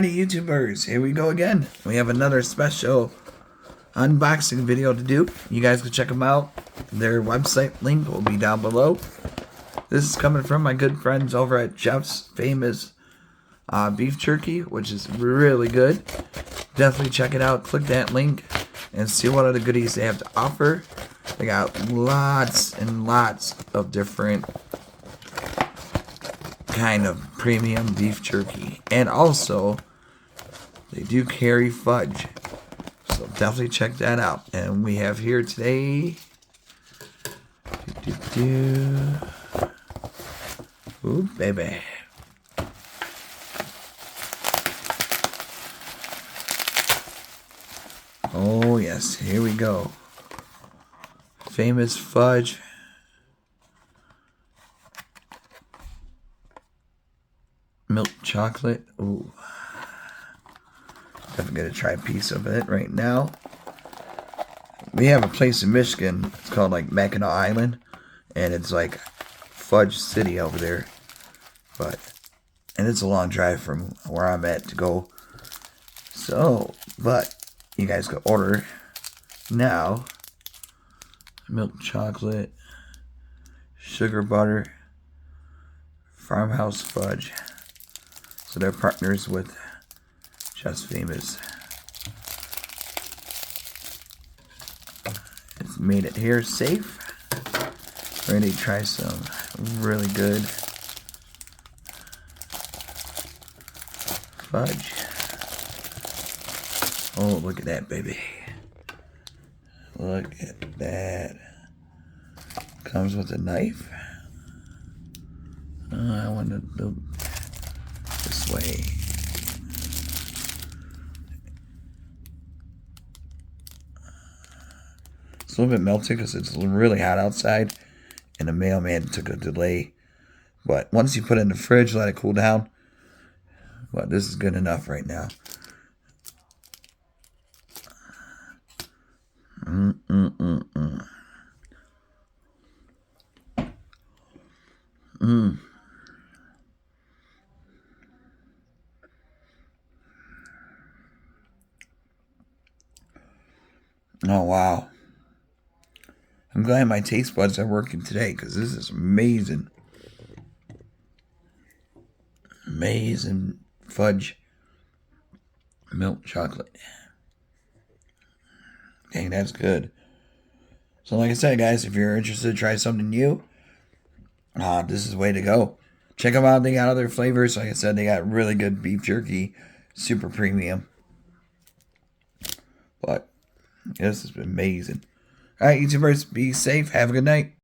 Alrighty, YouTubers, here we go again. We have another special unboxing video to do. You guys can check them out. Their website link will be down below. This is coming from my good friends over at Jeff's Famous Beef Jerky, which is really good. Definitely check it out. Click that link and see what other goodies they have to offer. They got lots and lots of different kind of premium beef jerky, and also they do carry fudge, so definitely check that out. And we have here today ooh baby, oh yes, here we go. Famous Fudge milk chocolate. Ooh, definitely gonna try a piece of it right now. We have a place in Michigan. It's called like Mackinac Island, and it's like Fudge City over there. And it's a long drive from where I'm at to go. So, but you guys can order now. Milk chocolate, sugar butter, farmhouse fudge. So they're partners with Just Famous. It's made it here safe. Ready to try some really good fudge. Oh, look at that, baby. Look at that. Comes with a knife. I want to do this way. It's a little bit melted because it's really hot outside, and the mailman took a delay. But once you put it in the fridge, let it cool down. But this is good enough right now. Oh, wow. I'm glad my taste buds are working today because this is amazing. Amazing fudge milk chocolate. Dang, that's good. So like I said, guys, if you're interested to try something new, this is the way to go. Check them out. They got other flavors. Like I said, they got really good beef jerky, super premium. But this is amazing. All right, YouTubers, be safe. Have a good night.